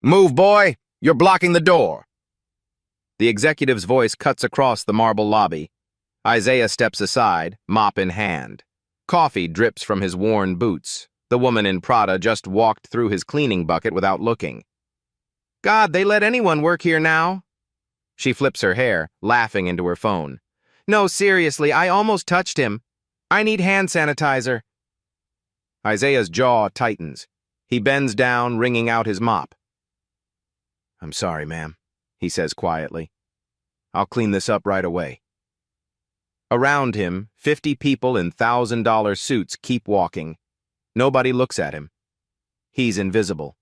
Move, boy! You're blocking the door! The executive's voice cuts across the marble lobby. Isaiah steps aside, mop in hand. Coffee drips from his worn boots. The woman in Prada just walked through his cleaning bucket without looking. God, they let anyone work here now? She flips her hair, laughing into her phone. No, seriously, I almost touched him. I need hand sanitizer. Isaiah's jaw tightens. He bends down, wringing out his mop. I'm sorry, ma'am, he says quietly. I'll clean this up right away. Around him, 50 people in $1,000 suits keep walking. Nobody looks at him. He's invisible.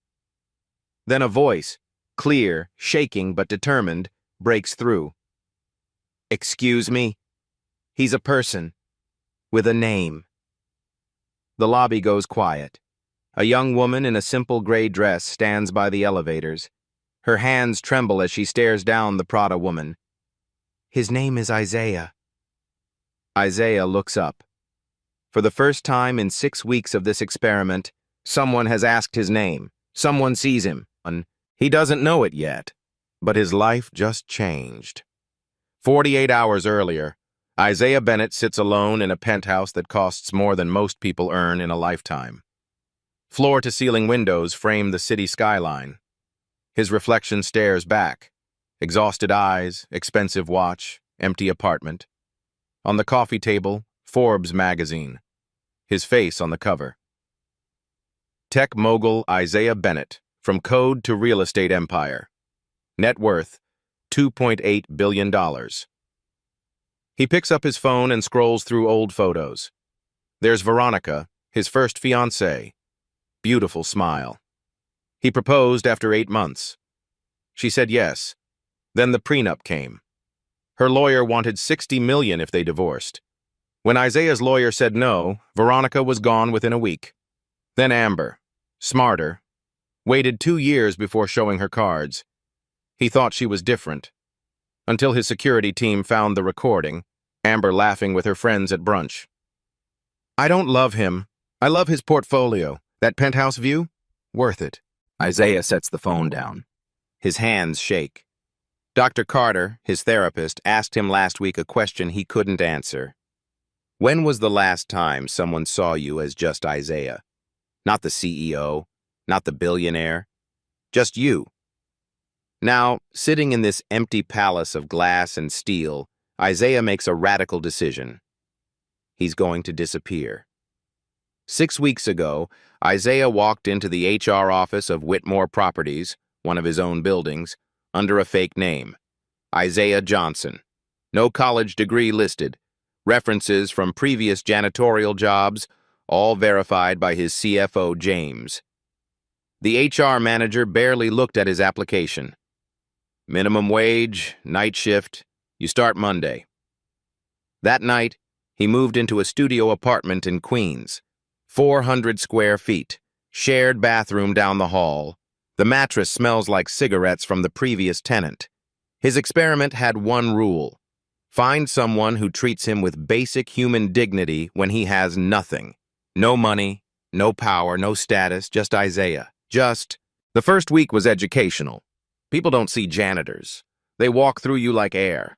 Then a voice, clear, shaking but determined, breaks through. Excuse me? He's a person. With a name. The lobby goes quiet. A young woman in a simple gray dress stands by the elevators. Her hands tremble as she stares down the Prada woman. His name is Isaiah. Isaiah looks up. For the first time in 6 weeks of this experiment, someone has asked his name. Someone sees him. He doesn't know it yet, but his life just changed. 48 hours earlier, Isaiah Bennett sits alone in a penthouse that costs more than most people earn in a lifetime. Floor-to-ceiling windows frame the city skyline. His reflection stares back. Exhausted eyes, expensive watch, empty apartment. On the coffee table, Forbes magazine. His face on the cover. Tech mogul Isaiah Bennett, from code to real estate empire. Net worth, $2.8 billion. He picks up his phone and scrolls through old photos. There's Veronica, his first fiancée. Beautiful smile. He proposed after 8 months. She said yes. Then the prenup came. Her lawyer wanted $60 million if they divorced. When Isaiah's lawyer said no, Veronica was gone within a week. Then Amber, smarter, waited 2 years before showing her cards. He thought she was different. Until his security team found the recording, Amber laughing with her friends at brunch. I don't love him. I love his portfolio. That penthouse view? Worth it. Isaiah sets the phone down. His hands shake. Dr. Carter, his therapist, asked him last week a question he couldn't answer. When was the last time someone saw you as just Isaiah? Not the CEO, not the billionaire, just you. Now, sitting in this empty palace of glass and steel, Isaiah makes a radical decision. He's going to disappear. 6 weeks ago, Isaiah walked into the HR office of Whitmore Properties, one of his own buildings, under a fake name. Isaiah Johnson. No college degree listed. References from previous janitorial jobs, all verified by his CFO, James. The HR manager barely looked at his application. Minimum wage, night shift, you start Monday. That night, he moved into a studio apartment in Queens. 400 square feet, shared bathroom down the hall. The mattress smells like cigarettes from the previous tenant. His experiment had one rule. Find someone who treats him with basic human dignity when he has nothing. No money, no power, no status, just Isaiah. The first week was educational. People don't see janitors. They walk through you like air.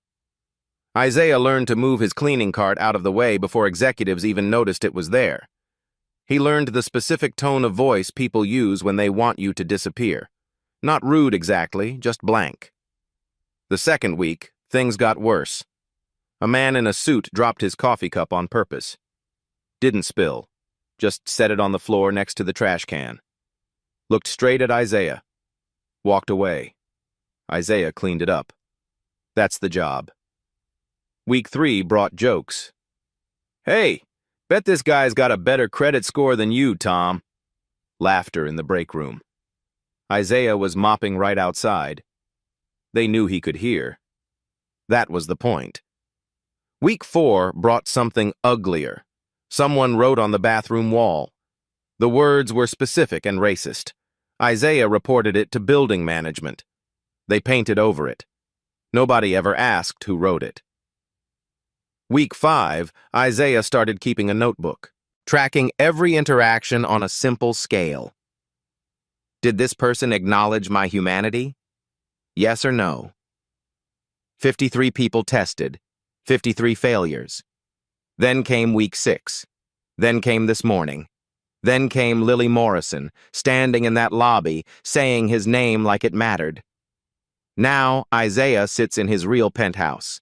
Isaiah learned to move his cleaning cart out of the way before executives even noticed it was there. He learned the specific tone of voice people use when they want you to disappear. Not rude exactly, just blank. The second week, things got worse. A man in a suit dropped his coffee cup on purpose. Didn't spill, just set it on the floor next to the trash can. Looked straight at Isaiah. Walked away. Isaiah cleaned it up. That's the job. Week 3 brought jokes. Hey, bet this guy's got a better credit score than you, Tom. Laughter in the break room. Isaiah was mopping right outside. They knew he could hear. That was the point. Week 4 brought something uglier. Someone wrote on the bathroom wall. The words were specific and racist. Isaiah reported it to building management. They painted over it. Nobody ever asked who wrote it. Week 5, Isaiah started keeping a notebook, tracking every interaction on a simple scale. Did this person acknowledge my humanity? Yes or no? 53 people tested, 53 failures. Then came week 6. Then came this morning. Then came Lily Morrison, standing in that lobby, saying his name like it mattered. Now Isaiah sits in his real penthouse.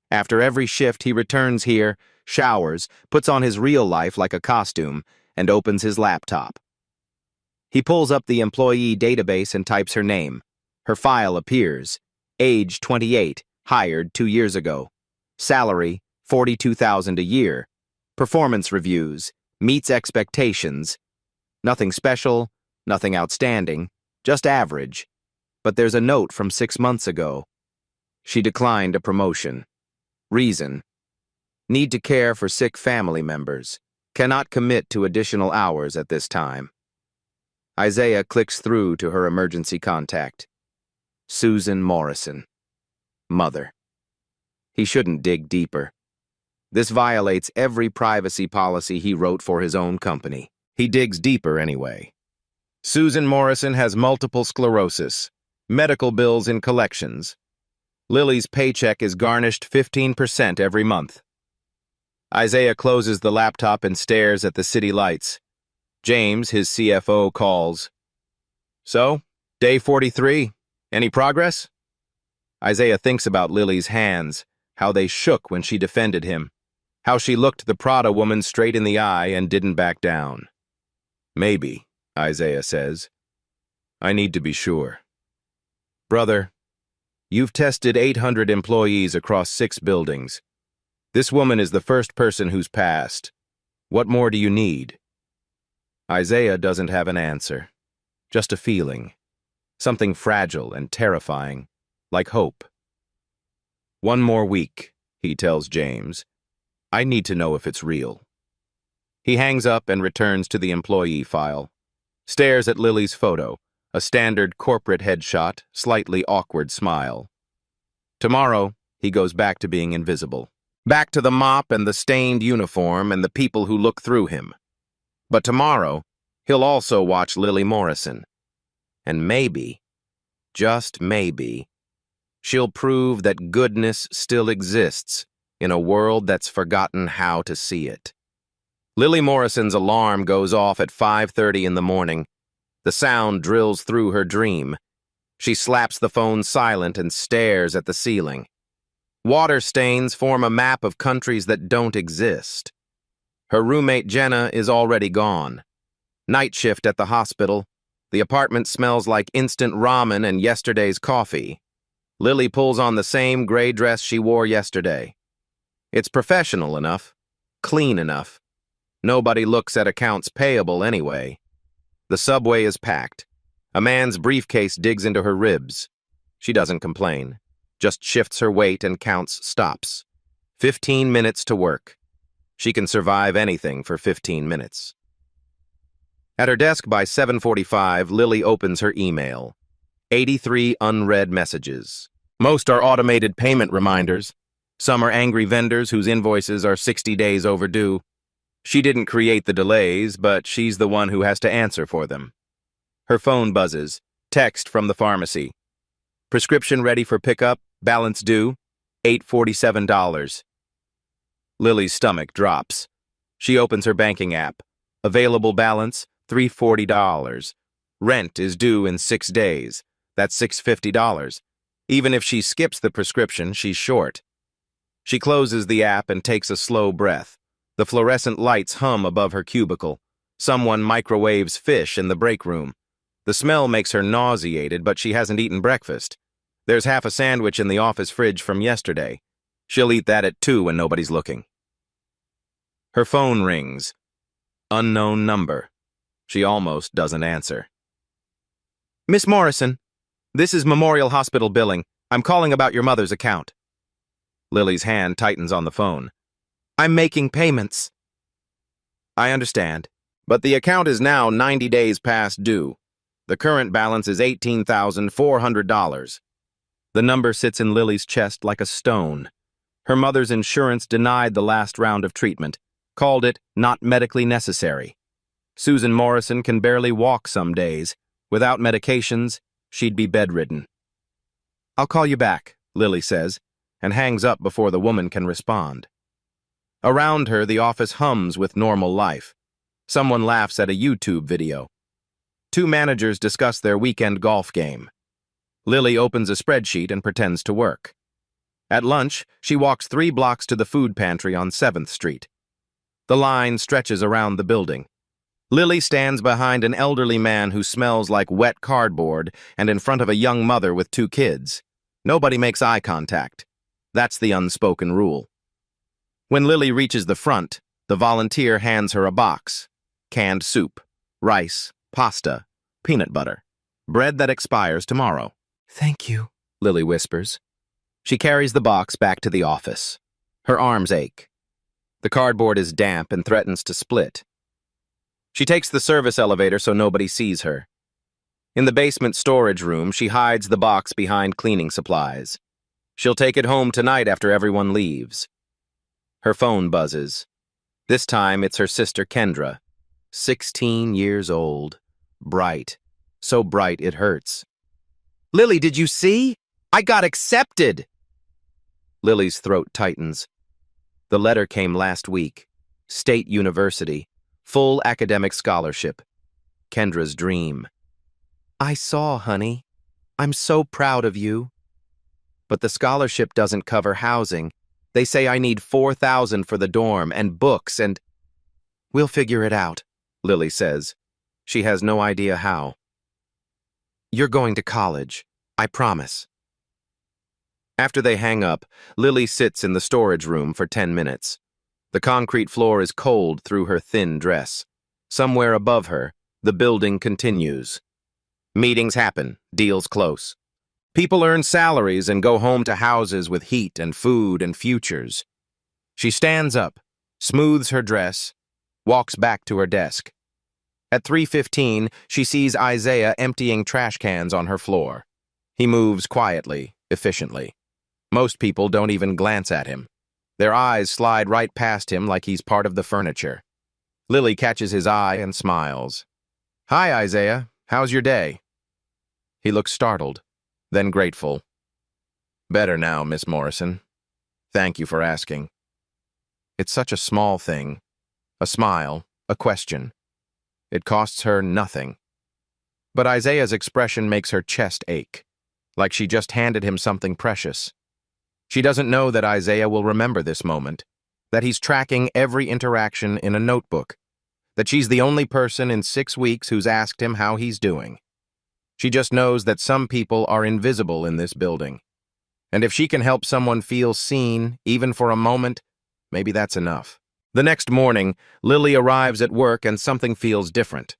After every shift, he returns here, showers, puts on his real life like a costume, and opens his laptop. He pulls up the employee database and types her name. Her file appears. Age 28, hired 2 years ago. Salary $42,000 a year. Performance reviews, meets expectations. Nothing special, nothing outstanding, just average. But there's a note from 6 months ago. She declined a promotion. Reason: need to care for sick family members. Cannot commit to additional hours at this time. Isaiah clicks through to her emergency contact. Susan Morrison. Mother. He shouldn't dig deeper. This violates every privacy policy he wrote for his own company. He digs deeper anyway. Susan Morrison has multiple sclerosis, medical bills in collections. Lily's paycheck is garnished 15% every month. Isaiah closes the laptop and stares at the city lights. James, his CFO, calls. So, day 43, any progress? Isaiah thinks about Lily's hands, how they shook when she defended him, how she looked the Prada woman straight in the eye and didn't back down. Maybe, Isaiah says. I need to be sure. Brother, you've tested 800 employees across 6 buildings. This woman is the first person who's passed. What more do you need? Isaiah doesn't have an answer, just a feeling, something fragile and terrifying, like hope. 1 more week, he tells James. I need to know if it's real. He hangs up and returns to the employee file, stares at Lily's photo, a standard corporate headshot, slightly awkward smile. Tomorrow, he goes back to being invisible, back to the mop and the stained uniform and the people who look through him. But tomorrow, he'll also watch Lily Morrison. And maybe, just maybe, she'll prove that goodness still exists in a world that's forgotten how to see it. Lily Morrison's alarm goes off at 5:30 in the morning. The sound drills through her dream. She slaps the phone silent and stares at the ceiling. Water stains form a map of countries that don't exist. Her roommate Jenna is already gone. Night shift at the hospital. The apartment smells like instant ramen and yesterday's coffee. Lily pulls on the same gray dress she wore yesterday. It's professional enough, clean enough. Nobody looks at accounts payable anyway. The subway is packed. A man's briefcase digs into her ribs. She doesn't complain, just shifts her weight and counts stops. 15 minutes to work. She can survive anything for 15 minutes. At her desk by 7:45, Lily opens her email. 83 unread messages. Most are automated payment reminders. Some are angry vendors whose invoices are 60 days overdue. She didn't create the delays, but she's the one who has to answer for them. Her phone buzzes. Text from the pharmacy. Prescription ready for pickup, balance due, $847. Lily's stomach drops. She opens her banking app. Available balance, $340. Rent is due in 6 days. That's $650. Even if she skips the prescription, she's short. She closes the app and takes a slow breath. The fluorescent lights hum above her cubicle. Someone microwaves fish in the break room. The smell makes her nauseated, but she hasn't eaten breakfast. There's half a sandwich in the office fridge from yesterday. She'll eat that at 2 when nobody's looking. Her phone rings. Unknown number. She almost doesn't answer. Miss Morrison, this is Memorial Hospital billing. I'm calling about your mother's account. Lily's hand tightens on the phone. I'm making payments. I understand, but the account is now 90 days past due. The current balance is $18,400. The number sits in Lily's chest like a stone. Her mother's insurance denied the last round of treatment, called it not medically necessary. Susan Morrison can barely walk some days. Without medications, she'd be bedridden. "I'll call you back," Lily says, and hangs up before the woman can respond. Around her, the office hums with normal life. Someone laughs at a YouTube video. Two managers discuss their weekend golf game. Lily opens a spreadsheet and pretends to work. At lunch, she walks 3 blocks to the food pantry on 7th Street. The line stretches around the building. Lily stands behind an elderly man who smells like wet cardboard and in front of a young mother with 2 kids. Nobody makes eye contact. That's the unspoken rule. When Lily reaches the front, the volunteer hands her a box. Canned soup, rice, pasta, peanut butter, bread that expires tomorrow. "Thank you," Lily whispers. She carries the box back to the office. Her arms ache. The cardboard is damp and threatens to split. She takes the service elevator so nobody sees her. In the basement storage room, she hides the box behind cleaning supplies. She'll take it home tonight after everyone leaves. Her phone buzzes. This time it's her sister Kendra, 16 years old, bright, so bright it hurts. "Lily, did you see? I got accepted!" Lily's throat tightens. The letter came last week. State University, full academic scholarship. Kendra's dream. "I saw, honey. I'm so proud of you." But the scholarship doesn't cover housing. They say I need $4,000 for the dorm and books and... "We'll figure it out," Lily says. She has no idea how. "You're going to college. I promise." After they hang up, Lily sits in the storage room for 10 minutes. The concrete floor is cold through her thin dress. Somewhere above her, the building continues. Meetings happen, deals close. People earn salaries and go home to houses with heat and food and futures. She stands up, smooths her dress, walks back to her desk. At 3:15, she sees Isaiah emptying trash cans on her floor. He moves quietly, efficiently. Most people don't even glance at him. Their eyes slide right past him like he's part of the furniture. Lily catches his eye and smiles. "Hi, Isaiah. How's your day?" He looks startled, then grateful. "Better now, Miss Morrison. Thank you for asking." It's such a small thing. A smile, a question. It costs her nothing. But Isaiah's expression makes her chest ache, like she just handed him something precious. She doesn't know that Isaiah will remember this moment, that he's tracking every interaction in a notebook, that she's the only person in 6 weeks who's asked him how he's doing. She just knows that some people are invisible in this building. And if she can help someone feel seen, even for a moment, maybe that's enough. The next morning, Lily arrives at work and something feels different.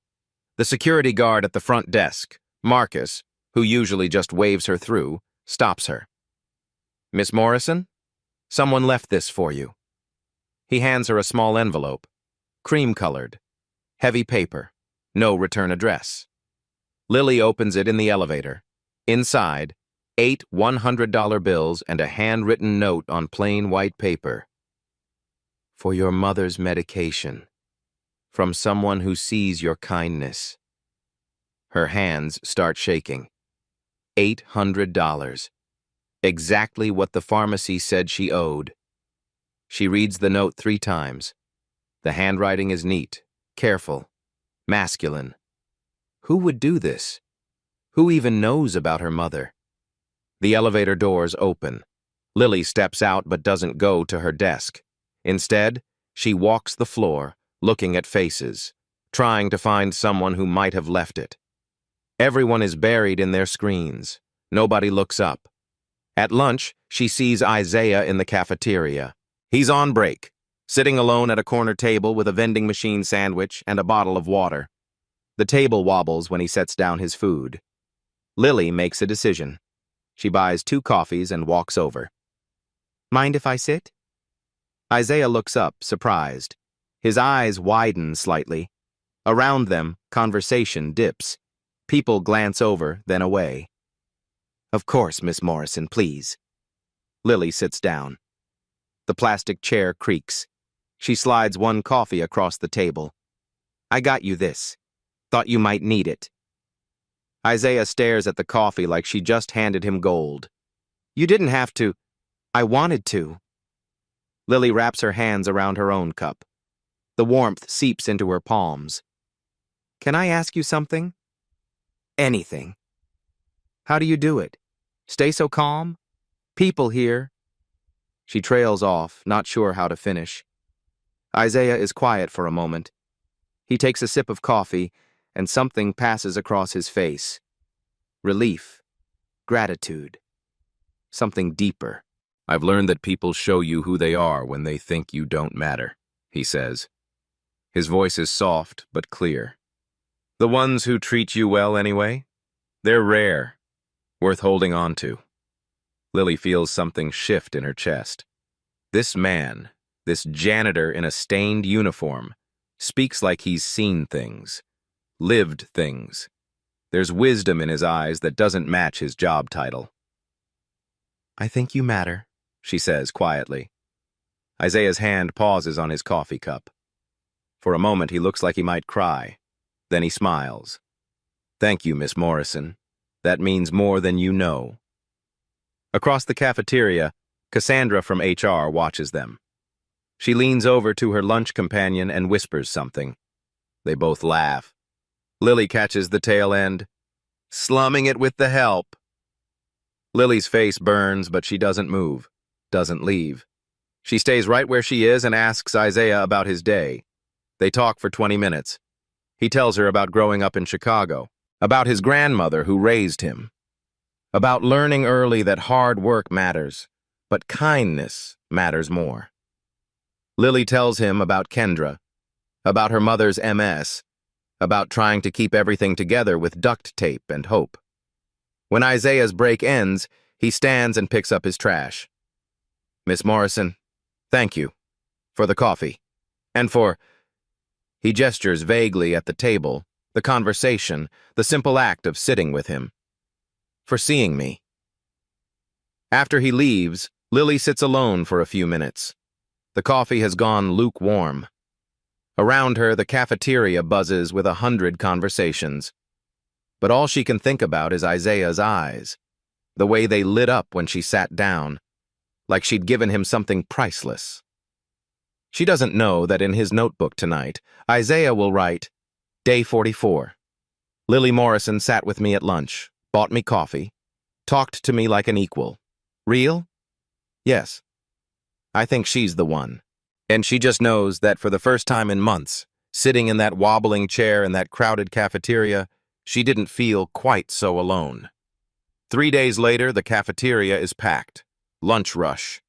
The security guard at the front desk, Marcus, who usually just waves her through, stops her. "Miss Morrison? Someone left this for you." He hands her a small envelope. Cream-colored. Heavy paper. No return address. Lily opens it in the elevator. Inside, 8 $100 bills and a handwritten note on plain white paper. "For your mother's medication. From someone who sees your kindness." Her hands start shaking. $800. Exactly what the pharmacy said she owed. She reads the note 3 times. The handwriting is neat, careful, masculine. Who would do this? Who even knows about her mother? The elevator doors open. Lily steps out but doesn't go to her desk. Instead, she walks the floor, looking at faces, trying to find someone who might have left it. Everyone is buried in their screens. Nobody looks up. At lunch, she sees Isaiah in the cafeteria. He's on break, sitting alone at a corner table with a vending machine sandwich and a bottle of water. The table wobbles when he sets down his food. Lily makes a decision. She buys 2 coffees and walks over. "Mind if I sit?" Isaiah looks up, surprised. His eyes widen slightly. Around them, conversation dips. People glance over, then away. "Of course, Miss Morrison, please." Lily sits down. The plastic chair creaks. She slides 1 coffee across the table. "I got you this. Thought you might need it." Isaiah stares at the coffee like she just handed him gold. You didn't have to. I wanted to. Lily wraps her hands around her own cup. The warmth seeps into her palms. Can I ask you something? Anything. How do you do it? Stay so calm? People here. She trails off, not sure how to finish. Isaiah is quiet for a moment. He takes a sip of coffee, and something passes across his face. Relief. Gratitude. Something deeper. I've learned that people show you who they are when they think you don't matter, he says. His voice is soft but clear. The ones who treat you well anyway? They're rare. Worth holding on to. Lily feels something shift in her chest. This man, this janitor in a stained uniform, speaks like he's seen things, lived things. There's wisdom in his eyes that doesn't match his job title. I think you matter, she says quietly. Isaiah's hand pauses on his coffee cup. For a moment he looks like he might cry. Then he smiles. Thank you, Miss Morrison. That means more than you know. Across the cafeteria, Cassandra from HR watches them. She leans over to her lunch companion and whispers something. They both laugh. Lily catches the tail end. Slumming it with the help. Lily's face burns, but she doesn't move, doesn't leave. She stays right where she is and asks Isaiah about his day. They talk for 20 minutes. He tells her about growing up in Chicago, about his grandmother who raised him, about learning early that hard work matters, but kindness matters more. Lily tells him about Kendra, about her mother's MS, about trying to keep everything together with duct tape and hope. When Isaiah's break ends, he stands and picks up his trash. Miss Morrison, thank you for the coffee and for... He gestures vaguely at the table, the conversation, the simple act of sitting with him. For seeing me. After he leaves, Lily sits alone for a few minutes. The coffee has gone lukewarm. Around her, the cafeteria buzzes with 100 conversations. But all she can think about is Isaiah's eyes, the way they lit up when she sat down, like she'd given him something priceless. She doesn't know that in his notebook tonight, Isaiah will write, Day 44. Lily Morrison sat with me at lunch, bought me coffee, talked to me like an equal. Real? Yes. I think she's the one. And she just knows that for the first time in months, sitting in that wobbling chair in that crowded cafeteria, she didn't feel quite so alone. 3 days later, the cafeteria is packed. Lunch rush.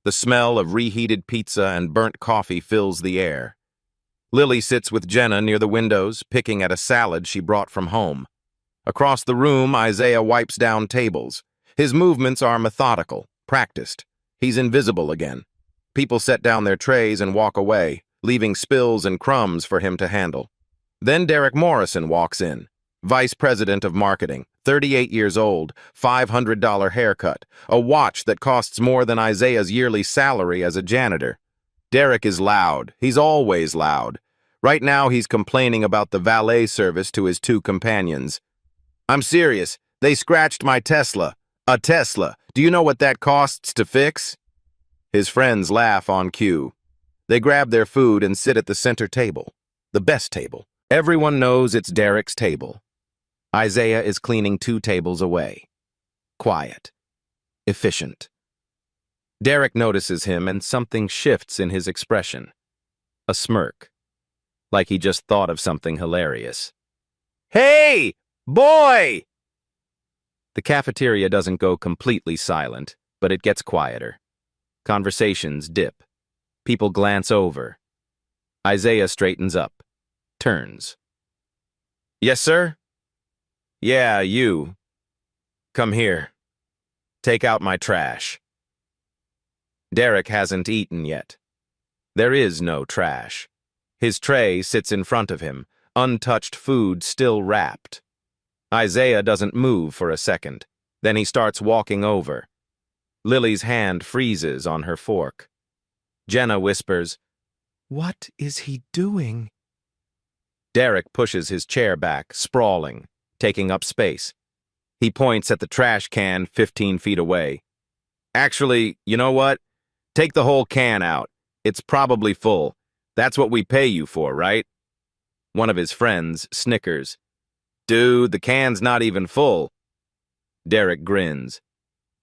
The smell of reheated pizza and burnt coffee fills the air. Lily sits with Jenna near the windows, picking at a salad she brought from home. Across the room, Isaiah wipes down tables. His movements are methodical, practiced. He's invisible again. People set down their trays and walk away, leaving spills and crumbs for him to handle. Then Derek Morrison walks in, Vice President of Marketing, 38 years old, $500 haircut, a watch that costs more than Isaiah's yearly salary as a janitor. Derek is loud. He's always loud. Right now he's complaining about the valet service to his 2 companions. I'm serious. They scratched my Tesla. A Tesla. Do you know what that costs to fix? His friends laugh on cue. They grab their food and sit at the center table. The best table. Everyone knows it's Derek's table. Isaiah is cleaning 2 tables away. Quiet. Efficient. Derek notices him and something shifts in his expression. A smirk. Like he just thought of something hilarious. Hey, boy! The cafeteria doesn't go completely silent, but it gets quieter. Conversations dip. People glance over. Isaiah straightens up. Turns. Yes, sir? Yeah, you. Come here. Take out my trash. Derek hasn't eaten yet. There is no trash. His tray sits in front of him, untouched food still wrapped. Isaiah doesn't move for a second. Then he starts walking over. Lily's hand freezes on her fork. Jenna whispers, "What is he doing?" Derek pushes his chair back, sprawling, taking up space. He points at the trash can 15 feet away. Actually, you know what? Take the whole can out. It's probably full. That's what we pay you for, right? One of his friends snickers. Dude, the can's not even full. Derek grins.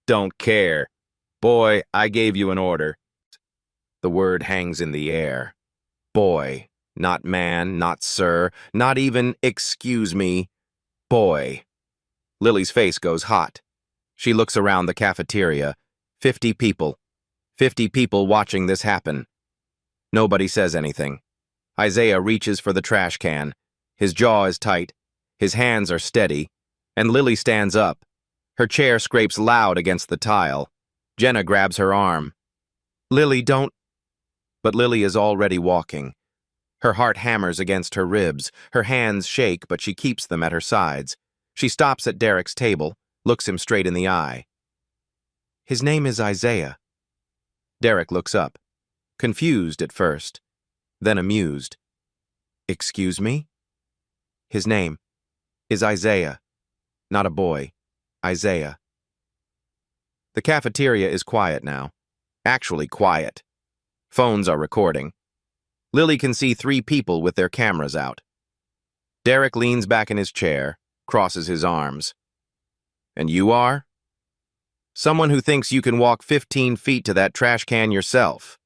Don't care. Boy, I gave you an order. The word hangs in the air. Boy, not man, not sir, not even excuse me. Boy. Lily's face goes hot. She looks around the cafeteria. 50 people. 50 people watching this happen. Nobody says anything. Isaiah reaches for the trash can. His jaw is tight. His hands are steady. And Lily stands up. Her chair scrapes loud against the tile. Jenna grabs her arm. Lily, don't... But Lily is already walking. Her heart hammers against her ribs. Her hands shake, but she keeps them at her sides. She stops at Derek's table, looks him straight in the eye. His name is Isaiah. Derek looks up, confused at first, then amused. Excuse me? His name is Isaiah, not a boy. Isaiah. The cafeteria is quiet now. Actually quiet. Phones are recording. Lily can see 3 people with their cameras out. Derek leans back in his chair, crosses his arms. And you are? Someone who thinks you can walk 15 feet to that trash can yourself.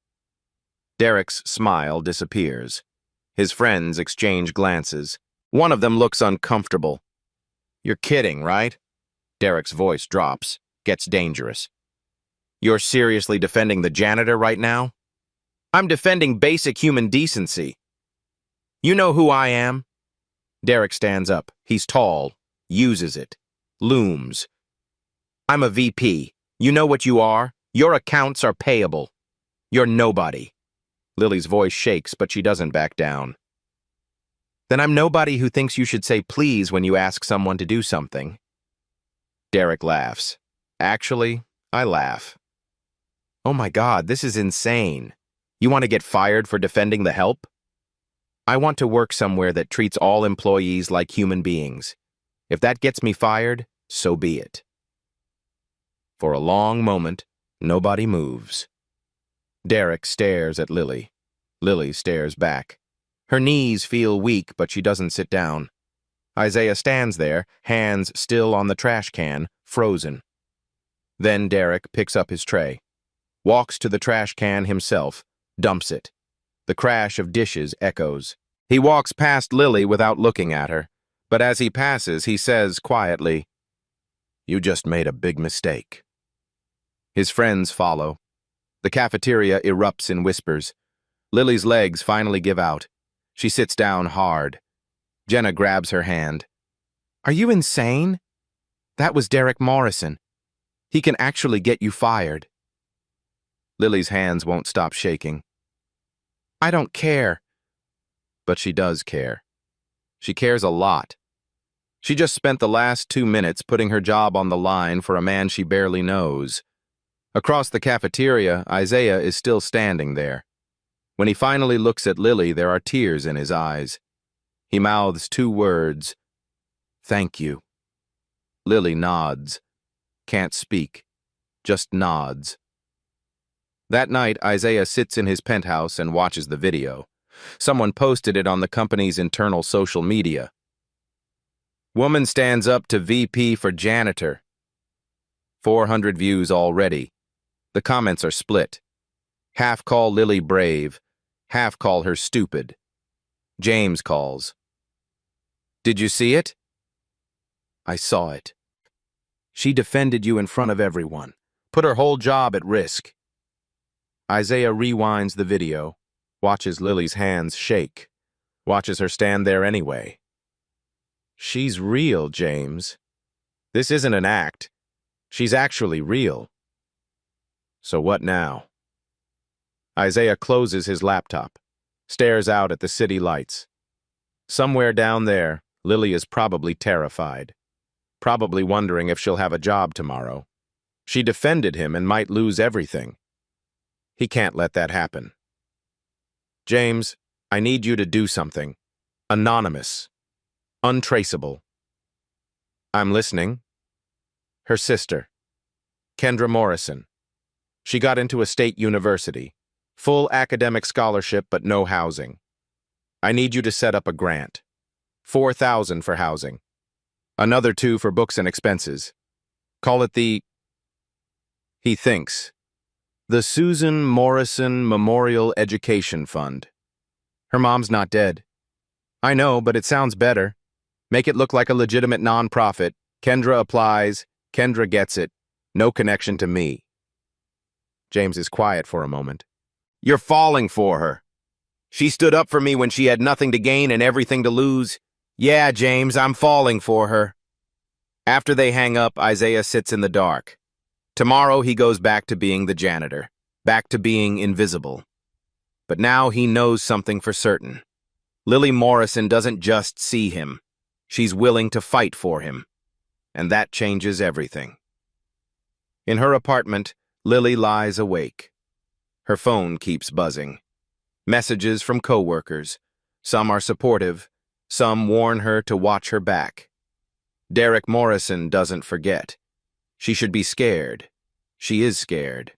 Derek's smile disappears. His friends exchange glances. One of them looks uncomfortable. You're kidding, right? Derek's voice drops, gets dangerous. You're seriously defending the janitor right now? I'm defending basic human decency. You know who I am? Derek stands up. He's tall, uses it, looms. I'm a VP. You know what you are? Your accounts are payable. You're nobody. Lily's voice shakes, but she doesn't back down. Then I'm nobody who thinks you should say please when you ask someone to do something. Derek laughs. Actually, I laugh. Oh my God, this is insane. You want to get fired for defending the help? I want to work somewhere that treats all employees like human beings. If that gets me fired, so be it. For a long moment, nobody moves. Derek stares at Lily. Lily stares back. Her knees feel weak, but she doesn't sit down. Isaiah stands there, hands still on the trash can, frozen. Then Derek picks up his tray, walks to the trash can himself, dumps it. The crash of dishes echoes. He walks past Lily without looking at her, but as he passes, he says quietly, "You just made a big mistake." His friends follow. The cafeteria erupts in whispers. Lily's legs finally give out. She sits down hard. Jenna grabs her hand. Are you insane? That was Derek Morrison. He can actually get you fired. Lily's hands won't stop shaking. I don't care. But she does care. She cares a lot. She just spent the last 2 minutes putting her job on the line for a man she barely knows. Across the cafeteria, Isaiah is still standing there. When he finally looks at Lily, there are tears in his eyes. He mouths 2 words. Thank you. Lily nods. Can't speak. Just nods. That night, Isaiah sits in his penthouse and watches the video. Someone posted it on the company's internal social media. Woman stands up to VP for janitor. 400 views already. The comments are split. Half call Lily brave, half call her stupid. James calls. Did you see it? I saw it. She defended you in front of everyone, put her whole job at risk. Isaiah rewinds the video, watches Lily's hands shake, watches her stand there anyway. She's real, James. This isn't an act. She's actually real. So what now? Isaiah closes his laptop, stares out at the city lights. Somewhere down there, Lily is probably terrified, probably wondering if she'll have a job tomorrow. She defended him and might lose everything. He can't let that happen. James, I need you to do something. Anonymous. Untraceable. I'm listening. Her sister, Kendra Morrison. She got into a state university. Full academic scholarship, but no housing. I need you to set up a grant. $4,000 for housing. Another $2,000 for books and expenses. Call it the... He thinks. The Susan Morrison Memorial Education Fund. Her mom's not dead. I know, but it sounds better. Make it look like a legitimate nonprofit. Kendra applies. Kendra gets it. No connection to me. James is quiet for a moment. You're falling for her. She stood up for me when she had nothing to gain and everything to lose. Yeah, James, I'm falling for her. After they hang up, Isaiah sits in the dark. Tomorrow he goes back to being the janitor, back to being invisible. But now he knows something for certain. Lily Morrison doesn't just see him. She's willing to fight for him. And that changes everything. In her apartment, Lily lies awake. Her phone keeps buzzing. Messages from coworkers. Some are supportive. Some warn her to watch her back. Derek Morrison doesn't forget. She should be scared. She is scared.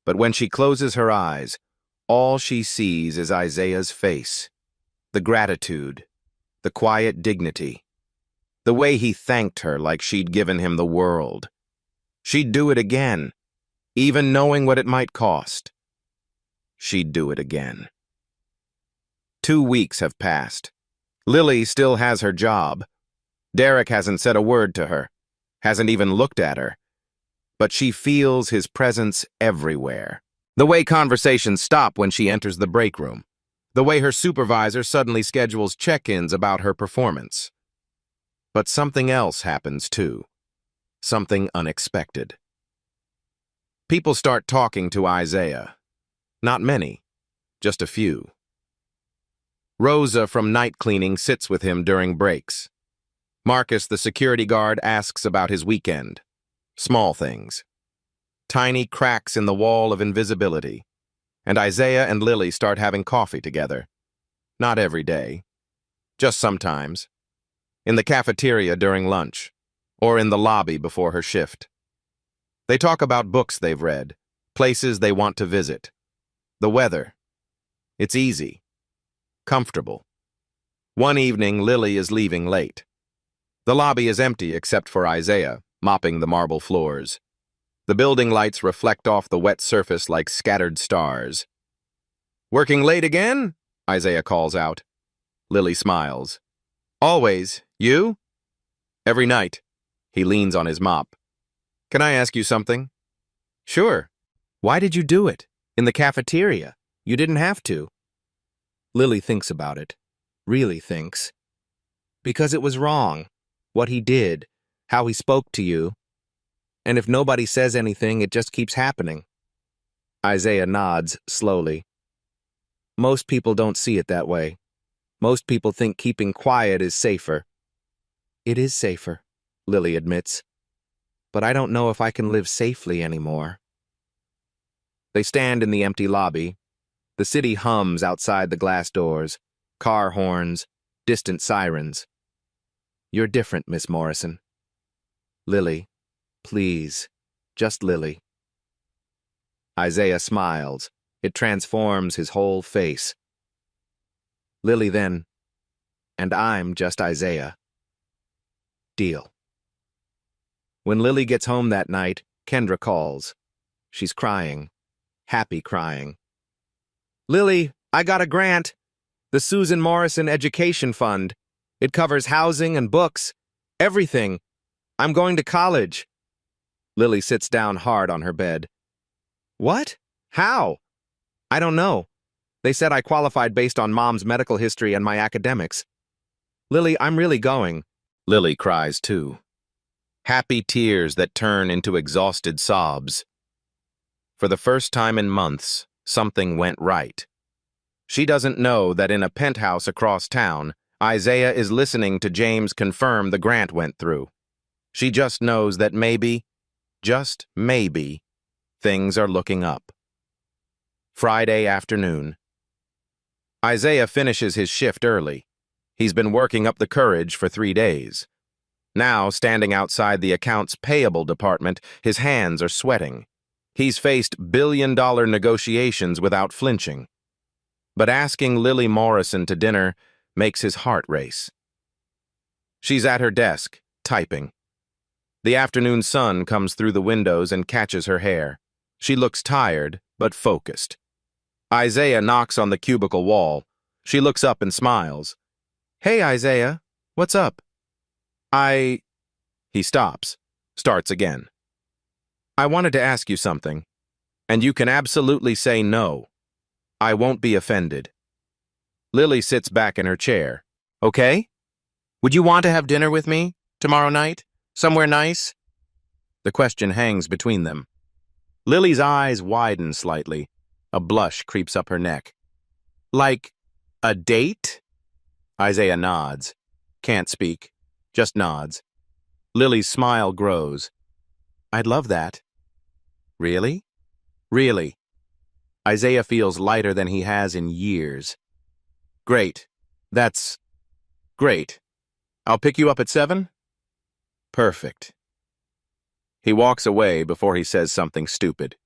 But when she closes her eyes, all she sees is Isaiah's face. The gratitude. The quiet dignity. The way he thanked her like she'd given him the world. She'd do it again, even knowing what it might cost. She'd do it again. 2 weeks have passed. Lily still has her job. Derek hasn't said a word to her, hasn't even looked at her. But she feels his presence everywhere. The way conversations stop when she enters the break room. The way her supervisor suddenly schedules check-ins about her performance. But something else happens too. Something unexpected. People start talking to Isaiah. Not many, just a few. Rosa from night cleaning sits with him during breaks. Marcus, the security guard, asks about his weekend. Small things. Tiny cracks in the wall of invisibility. And Isaiah and Lily start having coffee together. Not every day. Just sometimes. In the cafeteria during lunch. Or in the lobby before her shift. They talk about books they've read. Places they want to visit. The weather. It's easy. Comfortable. One evening, Lily is leaving late. The lobby is empty except for Isaiah, mopping the marble floors. The building lights reflect off the wet surface like scattered stars. Working late again? Isaiah calls out. Lily smiles. Always. You? Every night. He leans on his mop. Can I ask you something? Sure. Why did you do it? In the cafeteria. You didn't have to. Lily thinks about it. Really thinks. Because it was wrong. What he did. How he spoke to you. And if nobody says anything, it just keeps happening. Isaiah nods slowly. Most people don't see it that way. Most people think keeping quiet is safer. It is safer, Lily admits. But I don't know if I can live safely anymore. They stand in the empty lobby. The city hums outside the glass doors. Car horns, distant sirens. You're different, Miss Morrison. Lily, please, just Lily. Isaiah smiles. It transforms his whole face. Lily then, and I'm just Isaiah. Deal. When Lily gets home that night, Kendra calls. She's crying. Happy crying. Lily, I got a grant. The Susan Morrison Education Fund. It covers housing and books. Everything. I'm going to college. Lily sits down hard on her bed. What? How? I don't know. They said I qualified based on Mom's medical history and my academics. Lily, I'm really going. Lily cries too. Happy tears that turn into exhausted sobs. For the first time in months, something went right. She doesn't know that in a penthouse across town, Isaiah is listening to James confirm the grant went through. She just knows that maybe, just maybe, things are looking up. Friday afternoon. Isaiah finishes his shift early. He's been working up the courage for 3 days. Now, standing outside the accounts payable department, his hands are sweating. He's faced billion-dollar negotiations without flinching. But asking Lily Morrison to dinner makes his heart race. She's at her desk, typing. The afternoon sun comes through the windows and catches her hair. She looks tired, but focused. Isaiah knocks on the cubicle wall. She looks up and smiles. "Hey, Isaiah, what's up?" He stops, starts again. "I wanted to ask you something, and you can absolutely say no. I won't be offended." Lily sits back in her chair. "Okay? Would you want to have dinner with me tomorrow night? Somewhere nice?" The question hangs between them. Lily's eyes widen slightly. A blush creeps up her neck. "Like a date?" Isaiah nods. Can't speak. Just nods. Lily's smile grows. "I'd love that." "Really?" "Really." Isaiah feels lighter than he has in years. "Great. That's great. I'll pick you up at 7? Perfect." He walks away before he says something stupid.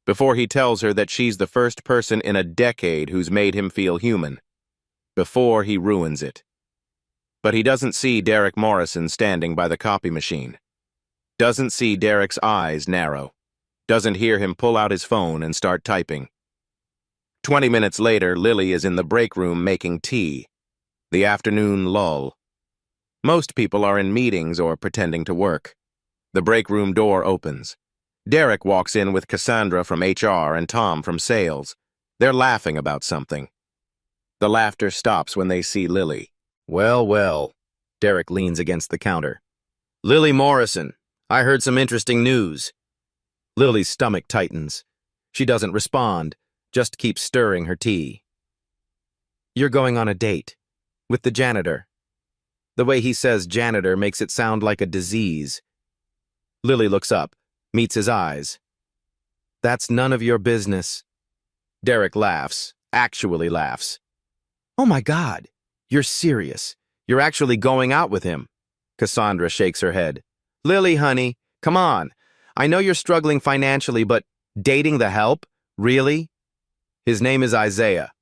Before he tells her that she's the first person in a decade who's made him feel human. Before he ruins it. But he doesn't see Derek Morrison standing by the copy machine. Doesn't see Derek's eyes narrow. Doesn't hear him pull out his phone and start typing. 20 minutes later, Lily is in the break room making tea. The afternoon lull. Most people are in meetings or pretending to work. The break room door opens. Derek walks in with Cassandra from HR and Tom from sales. They're laughing about something. The laughter stops when they see Lily. "Well, well," Derek leans against the counter. "Lily Morrison, I heard some interesting news." Lily's stomach tightens. She doesn't respond, just keeps stirring her tea. "You're going on a date. With the janitor." The way he says janitor makes it sound like a disease. Lily looks up, meets his eyes. "That's none of your business." Derek laughs, actually laughs. "Oh my God, you're serious. You're actually going out with him." Cassandra shakes her head. "Lily, honey, come on. I know you're struggling financially, but dating the help? Really?" "His name is Isaiah."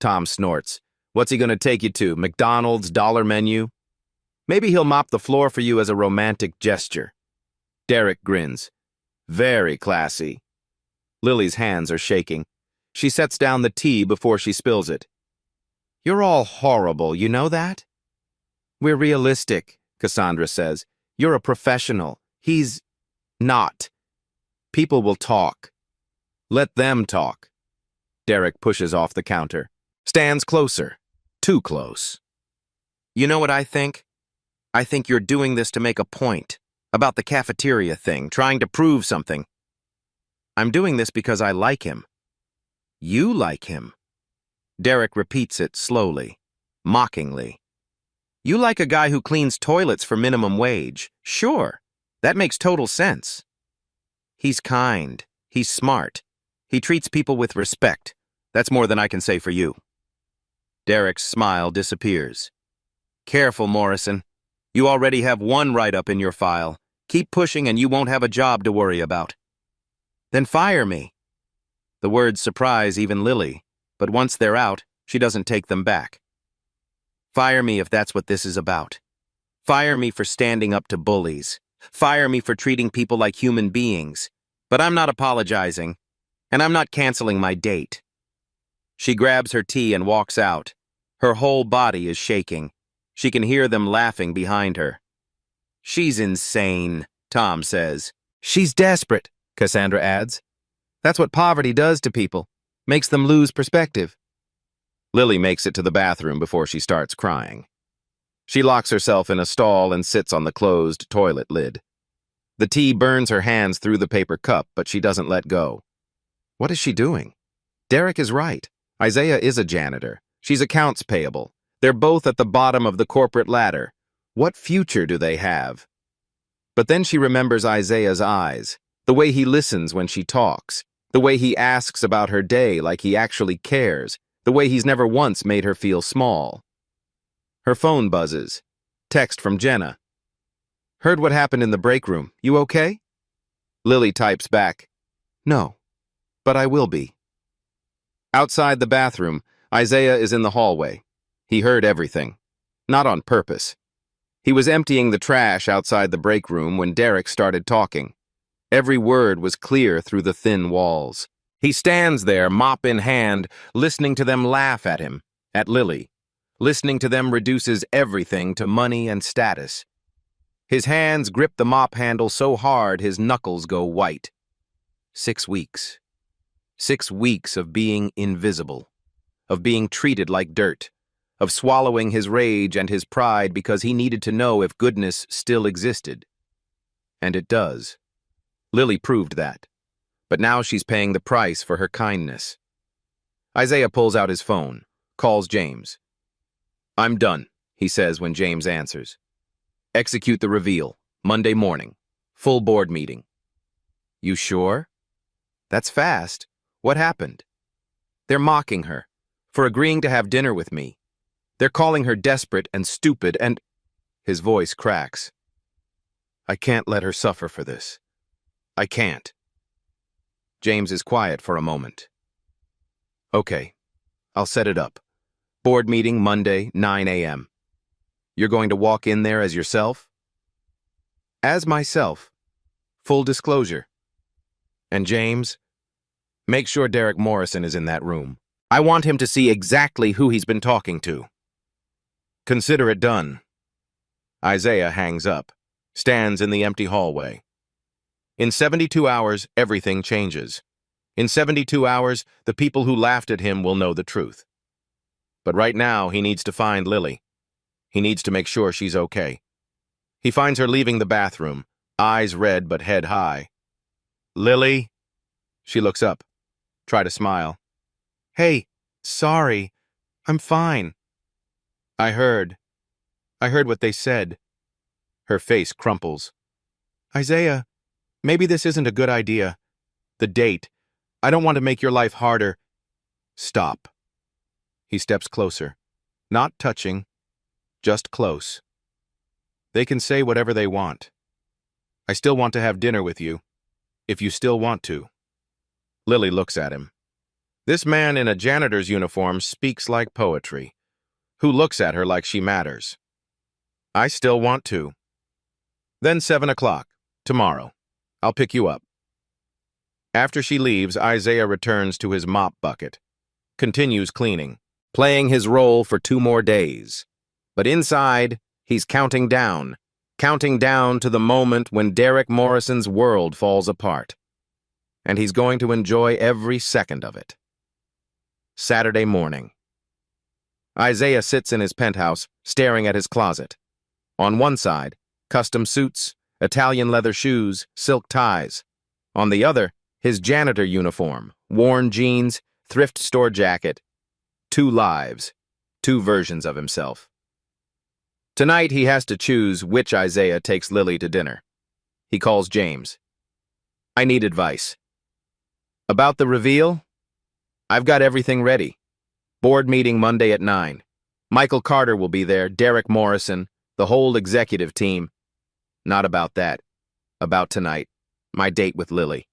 Tom snorts. "What's he gonna take you to, McDonald's dollar menu?" "Maybe he'll mop the floor for you as a romantic gesture." Derek grins. "Very classy." Lily's hands are shaking. She sets down the tea before she spills it. "You're all horrible, you know that?" "We're realistic," Cassandra says. "You're a professional. He's not. People will talk. Let them talk." Derek pushes off the counter. Stands closer. Too close. "You know what I think? I think you're doing this to make a point. About the cafeteria thing, trying to prove something. I'm doing this because I like him." "You like him?" Derek repeats it slowly, mockingly. "You like a guy who cleans toilets for minimum wage. Sure, that makes total sense. He's kind. He's smart. He treats people with respect. That's more than I can say for you." Derek's smile disappears. "Careful, Morrison. You already have one write-up in your file. Keep pushing and you won't have a job to worry about." "Then fire me." The words surprise even Lily, but once they're out, she doesn't take them back. "Fire me if that's what this is about. Fire me for standing up to bullies. Fire me for treating people like human beings. But I'm not apologizing, and I'm not canceling my date." She grabs her tea and walks out. Her whole body is shaking. She can hear them laughing behind her. "She's insane," Tom says. "She's desperate," Cassandra adds. "That's what poverty does to people. Makes them lose perspective." Lily makes it to the bathroom before she starts crying. She locks herself in a stall and sits on the closed toilet lid. The tea burns her hands through the paper cup, but she doesn't let go. What is she doing? Derek is right. Isaiah is a janitor. She's accounts payable. They're both at the bottom of the corporate ladder. What future do they have? But then she remembers Isaiah's eyes, the way he listens when she talks, the way he asks about her day like he actually cares, the way he's never once made her feel small. Her phone buzzes. Text from Jenna. Heard what happened in the break room. You okay? Lily types back, "No, but I will be." Outside the bathroom, Isaiah is in the hallway. He heard everything. Not on purpose. He was emptying the trash outside the break room when Derek started talking. Every word was clear through the thin walls. He stands there, mop in hand, listening to them laugh at him, at Lily. Listening to them reduces everything to money and status. His hands grip the mop handle so hard his knuckles go white. 6 weeks. 6 weeks of being invisible, of being treated like dirt, of swallowing his rage and his pride because he needed to know if goodness still existed. And it does. Lily proved that. But now she's paying the price for her kindness. Isaiah pulls out his phone, calls James. "I'm done," he says when James answers. "Execute the reveal, Monday morning. Full board meeting." "You sure?" "That's fast. What happened?" "They're mocking her for agreeing to have dinner with me. They're calling her desperate and stupid and—" His voice cracks. "I can't let her suffer for this. I can't." James is quiet for a moment. "Okay, I'll set it up. Board meeting Monday, 9 a.m. You're going to walk in there as yourself?" "As myself. Full disclosure." "And James, make sure Derek Morrison is in that room. I want him to see exactly who he's been talking to." "Consider it done." Isaiah hangs up, stands in the empty hallway. In 72 hours, everything changes. In 72 hours, the people who laughed at him will know the truth. But right now, he needs to find Lily. He needs to make sure she's okay. He finds her leaving the bathroom, eyes red but head high. "Lily?" She looks up. Try to smile. "Hey, sorry. I'm fine." I heard what they said." Her face crumples. "Isaiah, maybe this isn't a good idea. The date. I don't want to make your life harder." "Stop." He steps closer. Not touching, just close. "They can say whatever they want. I still want to have dinner with you, if you still want to." Lily looks at him. This man in a janitor's uniform speaks like poetry. Who looks at her like she matters? "I still want to." "Then 7 o'clock, tomorrow. I'll pick you up." After she leaves, Isaiah returns to his mop bucket, continues cleaning, playing his role for 2 more days. But inside, he's counting down to the moment when Derek Morrison's world falls apart. And he's going to enjoy every second of it. Saturday morning. Isaiah sits in his penthouse, staring at his closet. On one side, custom suits, Italian leather shoes, silk ties. On the other, his janitor uniform, worn jeans, thrift store jacket. 2 lives, 2 versions of himself. Tonight he has to choose which Isaiah takes Lily to dinner. He calls James. "I need advice." "About the reveal?" "I've got everything ready. Board meeting Monday at 9. Michael Carter will be there, Derek Morrison, the whole executive team." "Not about that. About tonight. My date with Lily."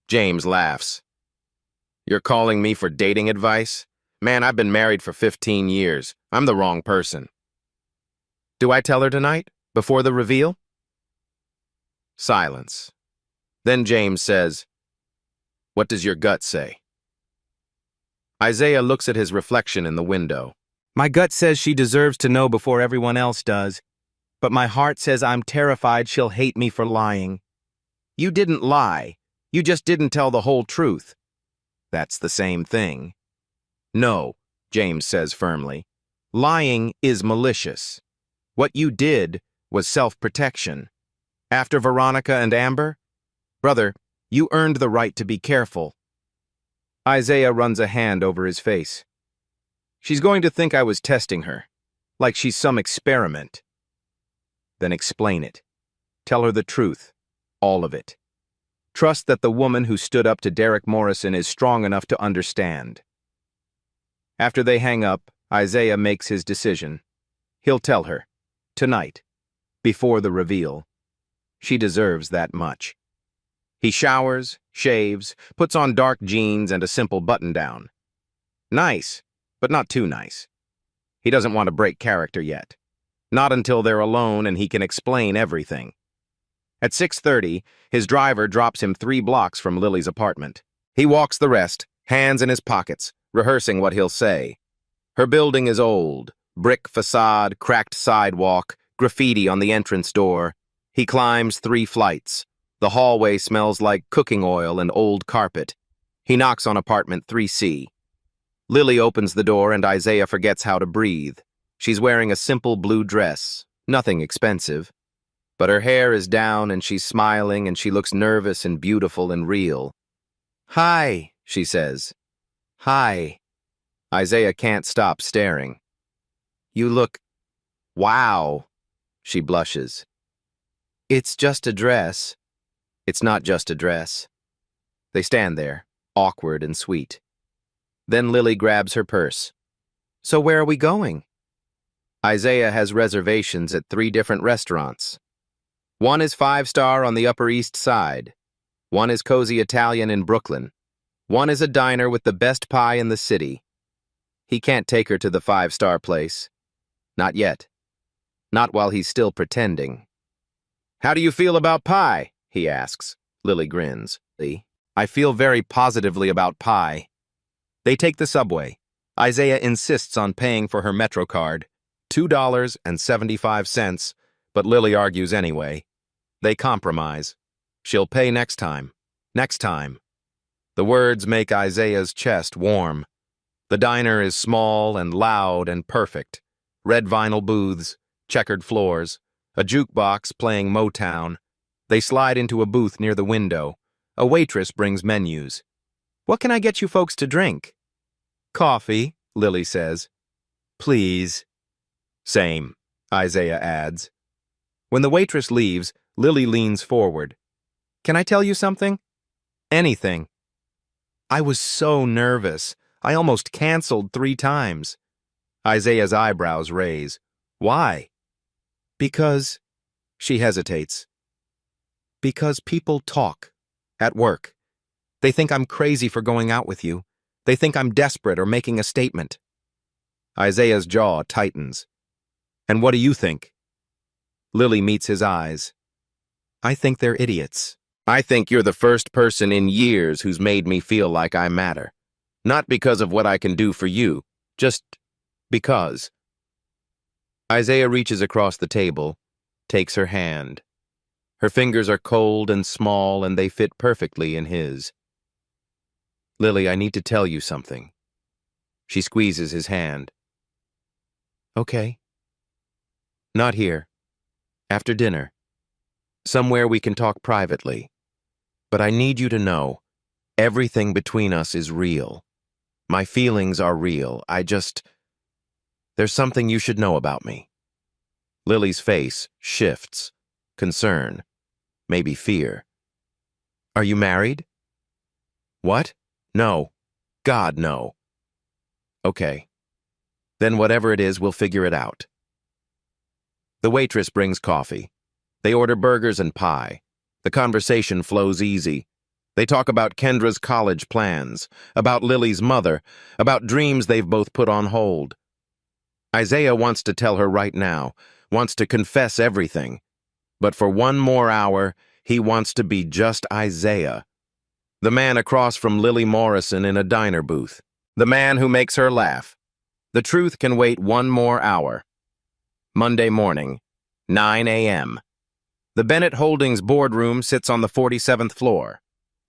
James laughs. "You're calling me for dating advice? Man, I've been married for 15 years. I'm the wrong person." "Do I tell her tonight, before the reveal?" Silence. Then James says, "What does your gut say?" Isaiah looks at his reflection in the window. "My gut says she deserves to know before everyone else does, but my heart says I'm terrified she'll hate me for lying." "You didn't lie. You just didn't tell the whole truth." "That's the same thing." "No," James says firmly. "Lying is malicious. What you did was self-protection. After Veronica and Amber? Brother, you earned the right to be careful." Isaiah runs a hand over his face. "She's going to think I was testing her, like she's some experiment." "Then explain it. Tell her the truth, all of it. Trust that the woman who stood up to Derek Morrison is strong enough to understand." After they hang up, Isaiah makes his decision. He'll tell her. Tonight. before the reveal. She deserves that much. He showers, shaves, puts on dark jeans and a simple button-down. Nice, but not too nice. He doesn't want to break character yet. Not until they're alone and he can explain everything. At 6:30, his driver drops him 3 blocks from Lily's apartment. He walks the rest, hands in his pockets, rehearsing what he'll say. Her building is old, brick facade, cracked sidewalk, graffiti on the entrance door. He climbs 3 flights. The hallway smells like cooking oil and old carpet. He knocks on apartment 3C. Lily opens the door and Isaiah forgets how to breathe. She's wearing a simple blue dress, nothing expensive. But her hair is down and she's smiling and she looks nervous and beautiful and real. "Hi," she says. "Hi." Isaiah can't stop staring. "You look... wow." She blushes. "It's just a dress." It's not just a dress. They stand there, awkward and sweet. Then Lily grabs her purse. "So where are we going?" Isaiah has reservations at 3 different restaurants. One is 5-star on the Upper East Side. One is cozy Italian in Brooklyn. One is a diner with the best pie in the city. He can't take her to the 5-star place. Not yet. Not while he's still pretending. "How do you feel about pie?" he asks. Lily grins. "I feel very positively about pie." They take the subway. Isaiah insists on paying for her Metro card, $2.75, but Lily argues anyway. They compromise. She'll pay next time. Next time. The words make Isaiah's chest warm. The diner is small and loud and perfect. Red vinyl booths, checkered floors, a jukebox playing Motown. They slide into a booth near the window. A waitress brings menus. "What can I get you folks to drink?" "Coffee," Lily says. "Please." "Same," Isaiah adds. When the waitress leaves, Lily leans forward. "Can I tell you something?" "Anything." "I was so nervous. I almost canceled 3 times. Isaiah's eyebrows raise. "Why?" "Because..." She hesitates. "Because people talk. At work. They think I'm crazy for going out with you. They think I'm desperate or making a statement." Isaiah's jaw tightens. "And what do you think?" Lily meets his eyes. "I think they're idiots. I think you're the first person in years who's made me feel like I matter. Not because of what I can do for you, just because." Isaiah reaches across the table, takes her hand. Her fingers are cold and small and they fit perfectly in his. "Lily, I need to tell you something." She squeezes his hand. "Okay." "Not here. After dinner. Somewhere we can talk privately. But I need you to know, everything between us is real. My feelings are real. There's something you should know about me." Lily's face shifts. Concern. Maybe fear. "Are you married?" "What? No. God, no." "Okay. Then whatever it is, we'll figure it out." The waitress brings coffee. They order burgers and pie. The conversation flows easy. They talk about Kendra's college plans, about Lily's mother, about dreams they've both put on hold. Isaiah wants to tell her right now, wants to confess everything. But for 1 more hour, he wants to be just Isaiah. The man across from Lily Morrison in a diner booth. The man who makes her laugh. The truth can wait 1 more hour. Monday morning, 9 a.m. The Bennett Holdings boardroom sits on the 47th floor.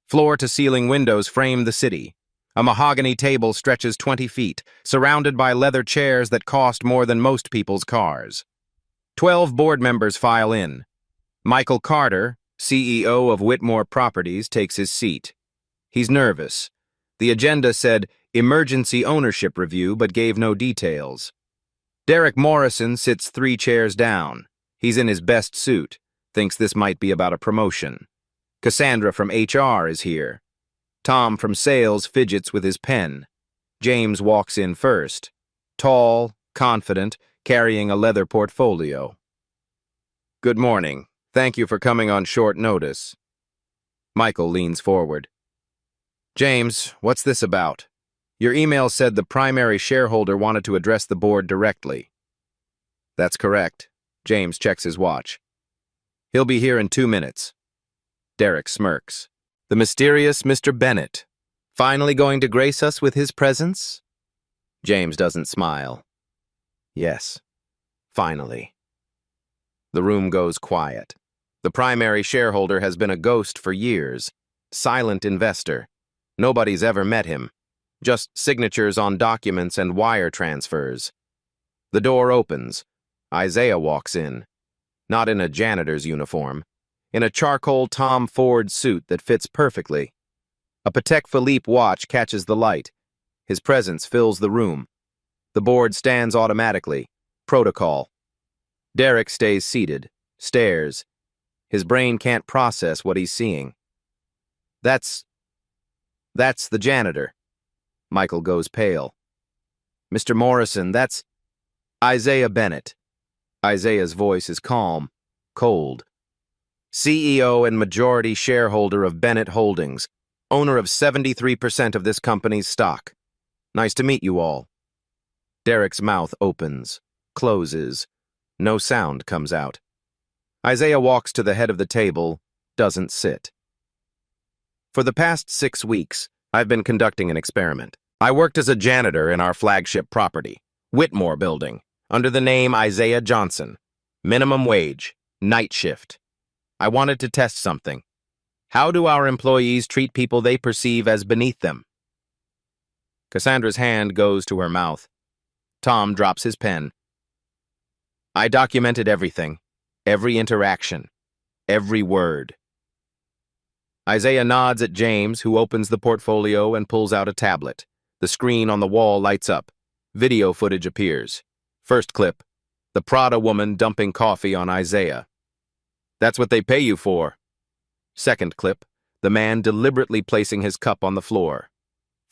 Floor-to-ceiling windows frame the city. A mahogany table stretches 20 feet, surrounded by leather chairs that cost more than most people's cars. 12 board members file in. Michael Carter, CEO of Whitmore Properties, takes his seat. He's nervous. The agenda said emergency ownership review but gave no details. Derek Morrison sits 3 chairs down. He's in his best suit, thinks this might be about a promotion. Cassandra from HR is here. Tom from sales fidgets with his pen. James walks in first. Tall, confident, carrying a leather portfolio. Good morning. Thank you for coming on short notice. Michael leans forward. James, what's this about? Your email said the primary shareholder wanted to address the board directly. That's correct. James checks his watch. He'll be here in 2 minutes. Derek smirks. The mysterious Mr. Bennett. Finally going to grace us with his presence? James doesn't smile. Yes, finally. The room goes quiet. The primary shareholder has been a ghost for years. Silent investor. Nobody's ever met him. Just signatures on documents and wire transfers. The door opens. Isaiah walks in. Not in a janitor's uniform. In a charcoal Tom Ford suit that fits perfectly. A Patek Philippe watch catches the light. His presence fills the room. The board stands automatically. Protocol. Derek stays seated, stares. His brain can't process what he's seeing. That's the janitor. Michael goes pale. Mr. Morrison, that's Isaiah Bennett. Isaiah's voice is calm, cold. CEO and majority shareholder of Bennett Holdings, owner of 73% of this company's stock. Nice to meet you all. Derek's mouth opens, closes. No sound comes out. Isaiah walks to the head of the table, doesn't sit. For the past 6 weeks, I've been conducting an experiment. I worked as a janitor in our flagship property, Whitmore Building, under the name Isaiah Johnson. Minimum wage, night shift. I wanted to test something. How do our employees treat people they perceive as beneath them? Cassandra's hand goes to her mouth. Tom drops his pen. I documented everything, every interaction, every word. Isaiah nods at James, who opens the portfolio and pulls out a tablet. The screen on the wall lights up. Video footage appears. First clip, the Prada woman dumping coffee on Isaiah. That's what they pay you for. Second clip, the man deliberately placing his cup on the floor.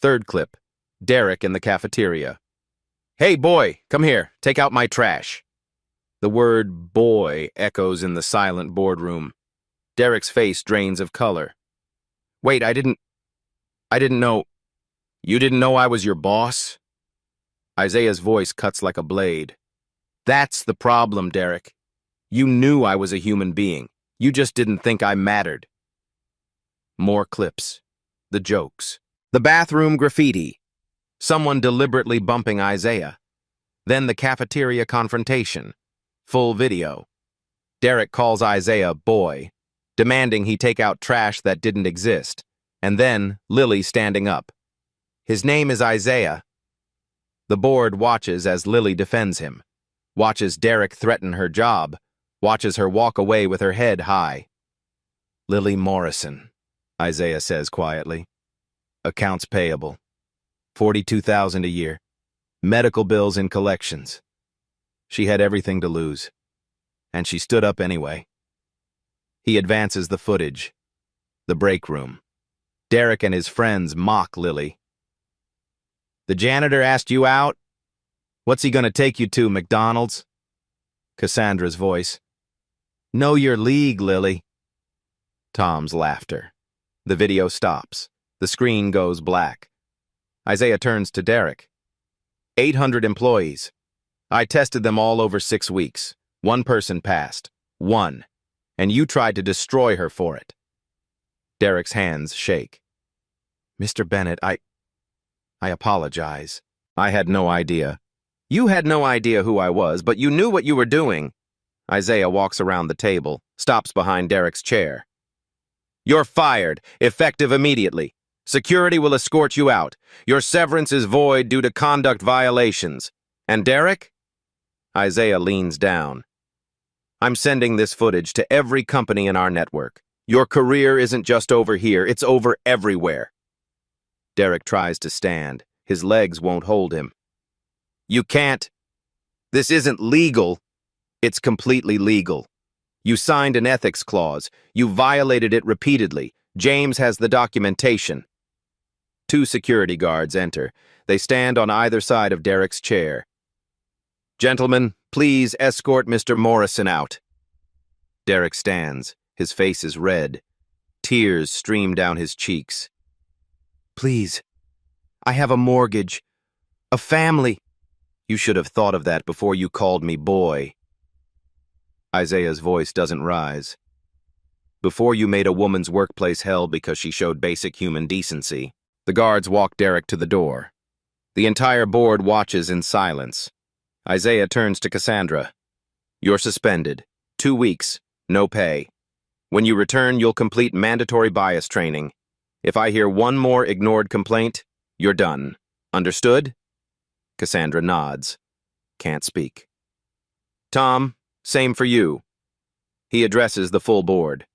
Third clip, Derek in the cafeteria. Hey, boy, come here, take out my trash. The word boy echoes in the silent boardroom. Derek's face drains of color. Wait, I didn't know. You didn't know I was your boss? Isaiah's voice cuts like a blade. That's the problem, Derek. You knew I was a human being. You just didn't think I mattered. More clips. The jokes. The bathroom graffiti. Someone deliberately bumping Isaiah. Then the cafeteria confrontation. Full video. Derek calls Isaiah boy, demanding he take out trash that didn't exist. And then Lily standing up. His name is Isaiah. The board watches as Lily defends him. Watches Derek threaten her job. Watches her walk away with her head high. Lily Morrison, Isaiah says quietly. Accounts payable. $42,000 a year. Medical bills in collections. She had everything to lose. And she stood up anyway. He advances the footage. The break room. Derek and his friends mock Lily. The janitor asked you out? What's he gonna take you to, McDonald's? Cassandra's voice. Know your league, Lily. Tom's laughter. The video stops. The screen goes black. Isaiah turns to Derek. 800 employees. I tested them all over 6 weeks. One person passed. One. And you tried to destroy her for it. Derek's hands shake. Mr. Bennett, I apologize. I had no idea. You had no idea who I was, but you knew what you were doing. Isaiah walks around the table, stops behind Derek's chair. You're fired, effective immediately. Security will escort you out. Your severance is void due to conduct violations. And Derek? Isaiah leans down. I'm sending this footage to every company in our network. Your career isn't just over here, it's over everywhere. Derek tries to stand. His legs won't hold him. You can't. This isn't legal. It's completely legal. You signed an ethics clause. You violated it repeatedly. James has the documentation. 2 security guards enter. They stand on either side of Derek's chair. Gentlemen, please escort Mr. Morrison out. Derek stands. His face is red. Tears stream down his cheeks. Please, I have a mortgage, a family. You should have thought of that before you called me boy. Isaiah's voice doesn't rise. Before you made a woman's workplace hell because she showed basic human decency. The guards walk Derek to the door. The entire board watches in silence. Isaiah turns to Cassandra. You're suspended. 2 weeks. No pay. When you return, you'll complete mandatory bias training. If I hear one more ignored complaint, you're done. Understood? Cassandra nods. Can't speak. Tom, same for you. He addresses the full board.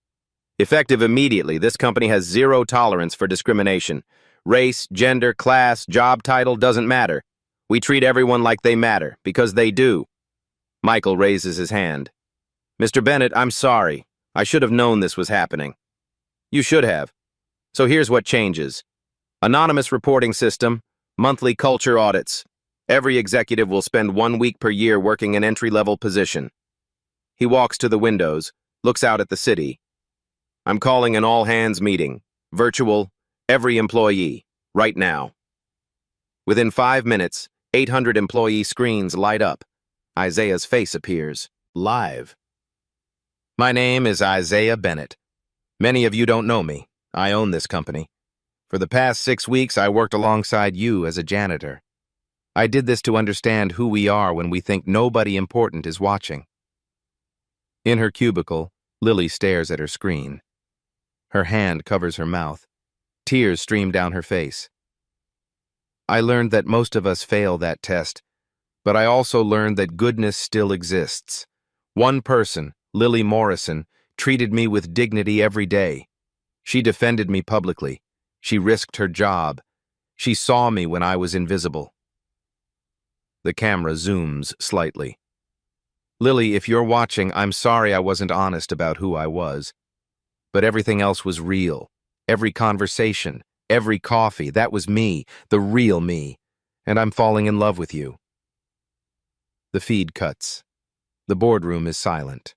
Effective immediately, this company has zero tolerance for discrimination. Race, gender, class, job title doesn't matter. We treat everyone like they matter, because they do. Michael raises his hand. Mr. Bennett, I'm sorry. I should have known this was happening. You should have. So here's what changes. Anonymous reporting system, monthly culture audits. Every executive will spend 1 week per year working an entry-level position. He walks to the windows, looks out at the city. I'm calling an all-hands meeting, virtual, every employee, right now. Within 5 minutes, 800 employee screens light up. Isaiah's face appears, live. My name is Isaiah Bennett. Many of you don't know me. I own this company. For the past 6 weeks, I worked alongside you as a janitor. I did this to understand who we are when we think nobody important is watching. In her cubicle, Lily stares at her screen. Her hand covers her mouth. Tears stream down her face. I learned that most of us fail that test, but I also learned that goodness still exists. One person, Lily Morrison, treated me with dignity every day. She defended me publicly. She risked her job. She saw me when I was invisible. The camera zooms slightly. Lily, if you're watching, I'm sorry I wasn't honest about who I was. But everything else was real. Every conversation, every coffee, that was me, the real me. And I'm falling in love with you. The feed cuts. The boardroom is silent.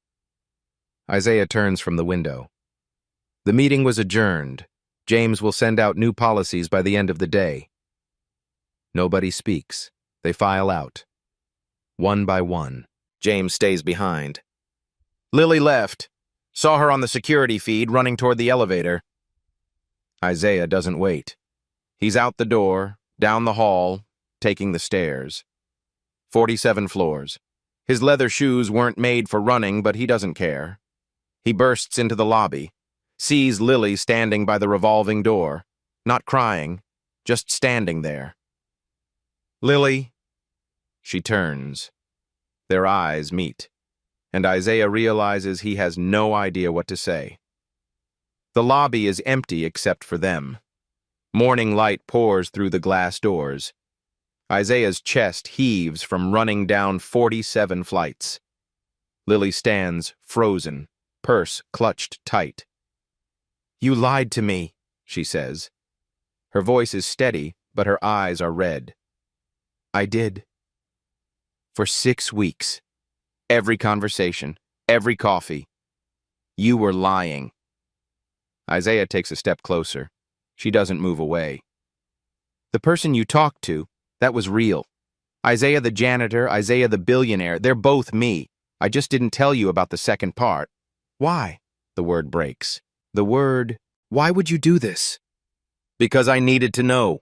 Isaiah turns from the window. The meeting was adjourned. James will send out new policies by the end of the day. Nobody speaks. They file out. One by one. James stays behind. Lily left. Saw her on the security feed running toward the elevator. Isaiah doesn't wait. He's out the door, down the hall, taking the stairs. 47 floors. His leather shoes weren't made for running, but he doesn't care. He bursts into the lobby, sees Lily standing by the revolving door, not crying, just standing there. Lily. She turns. Their eyes meet, and Isaiah realizes he has no idea what to say. The lobby is empty except for them. Morning light pours through the glass doors. Isaiah's chest heaves from running down 47 flights. Lily stands, frozen, purse clutched tight. You lied to me, she says. Her voice is steady, but her eyes are red. I did. For 6 weeks. Every conversation, every coffee. You were lying. Isaiah takes a step closer. She doesn't move away. The person you talked to, that was real. Isaiah the janitor, Isaiah the billionaire, they're both me. I just didn't tell you about the second part. Why? The word breaks. The word, why would you do this? Because I needed to know.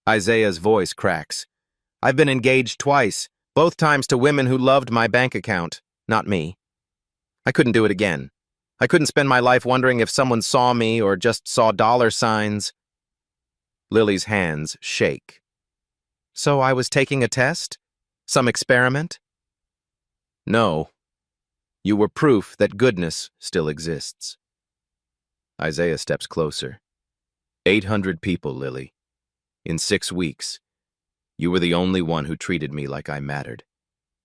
Isaiah's voice cracks. I've been engaged twice, both times to women who loved my bank account, not me. I couldn't do it again. I couldn't spend my life wondering if someone saw me or just saw dollar signs. Lily's hands shake. So I was taking a test? Some experiment? No. You were proof that goodness still exists. Isaiah steps closer. 800 people, Lily. In 6 weeks. You were the only one who treated me like I mattered.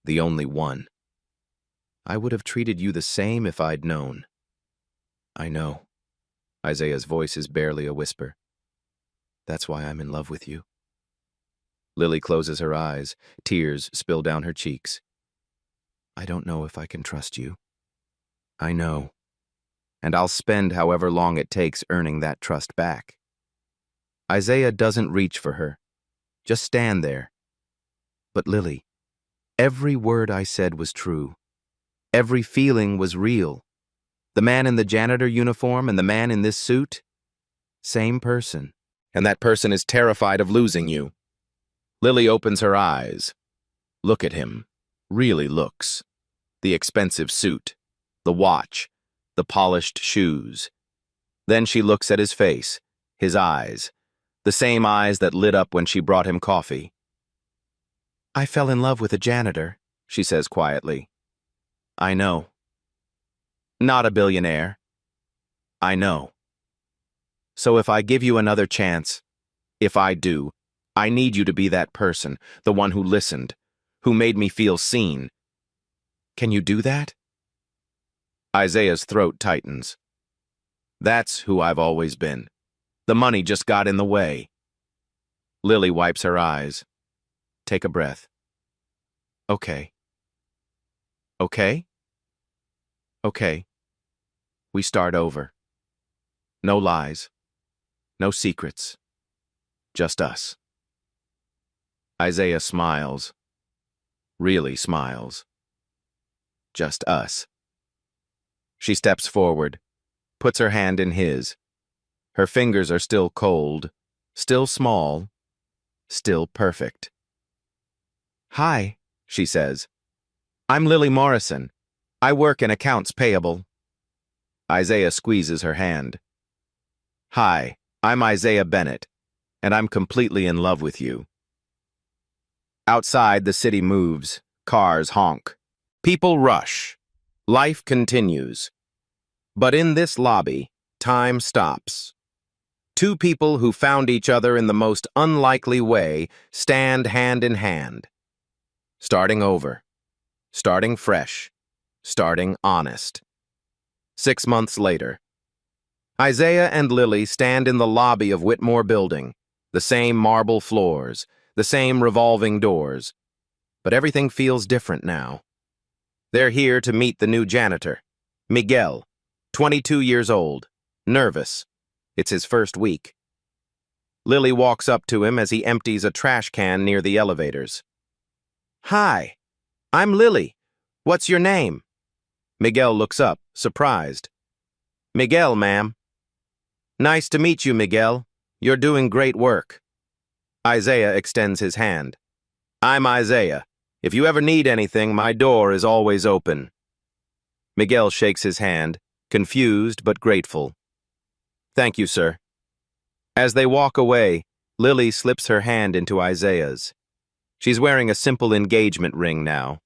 The only one. I would have treated you the same if I'd known. I know. Isaiah's voice is barely a whisper. That's why I'm in love with you. Lily closes her eyes. Tears spill down her cheeks. I don't know if I can trust you. I know. And I'll spend however long it takes earning that trust back. Isaiah doesn't reach for her. Just stand there. But Lily, every word I said was true. Every feeling was real. The man in the janitor uniform and the man in this suit, same person. And that person is terrified of losing you. Lily opens her eyes. Look at him. Really looks. The expensive suit, the watch, the polished shoes. Then she looks at his face, his eyes, the same eyes that lit up when she brought him coffee. I fell in love with a janitor, she says quietly. I know. Not a billionaire. I know. So if I give you another chance, if I do, I need you to be that person, the one who listened, who made me feel seen. Can you do that? Isaiah's throat tightens. That's who I've always been. The money just got in the way. Lily wipes her eyes. Take a breath. Okay. Okay? Okay. We start over. No lies. No secrets. Just us. Isaiah smiles. Really smiles. Just us. She steps forward, puts her hand in his. Her fingers are still cold, still small, still perfect. Hi, she says. I'm Lily Morrison. I work in accounts payable. Isaiah squeezes her hand. Hi, I'm Isaiah Bennett, and I'm completely in love with you. Outside, the city moves. Cars honk. People rush. Life continues. But in this lobby, time stops. Two people who found each other in the most unlikely way stand hand in hand. Starting over. Starting fresh. Starting honest. 6 months later. Isaiah and Lily stand in the lobby of Whitmore Building, the same marble floors, the same revolving doors. But everything feels different now. They're here to meet the new janitor, Miguel, 22 years old, nervous. It's his first week. Lily walks up to him as he empties a trash can near the elevators. Hi, I'm Lily. What's your name? Miguel looks up, surprised. Miguel, ma'am. Nice to meet you, Miguel. You're doing great work. Isaiah extends his hand. I'm Isaiah. If you ever need anything, my door is always open. Miguel shakes his hand, confused but grateful. Thank you, sir. As they walk away, Lily slips her hand into Isaiah's. She's wearing a simple engagement ring now.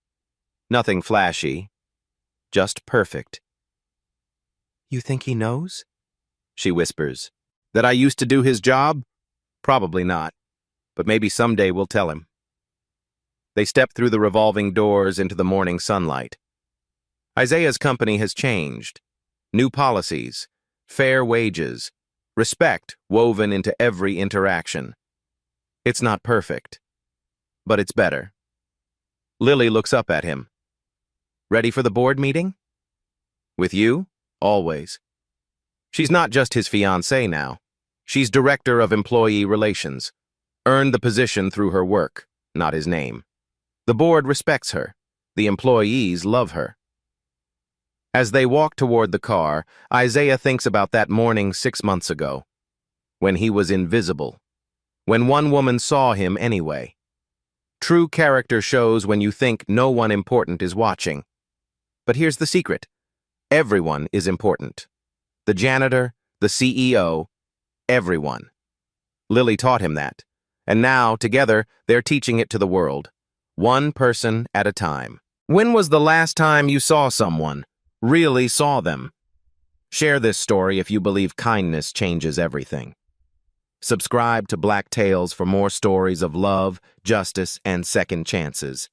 Nothing flashy, just perfect. You think he knows? She whispers. That I used to do his job? Probably not, but maybe someday we'll tell him. They step through the revolving doors into the morning sunlight. Isaiah's company has changed. New policies, fair wages, respect woven into every interaction. It's not perfect, but it's better. Lily looks up at him. Ready for the board meeting? With you? Always. She's not just his fiancée now. She's director of employee relations. Earned the position through her work, not his name. The board respects her. The employees love her. As they walk toward the car, Isaiah thinks about that morning 6 months ago, when he was invisible, when one woman saw him anyway. True character shows when you think no one important is watching. But here's the secret. Everyone is important. The janitor, the CEO, everyone. Lily taught him that, and now, together, they're teaching it to the world. One person at a time. When was the last time you saw someone? Really saw them? Share this story if you believe kindness changes everything. Subscribe to Black Tales for more stories of love, justice, and second chances.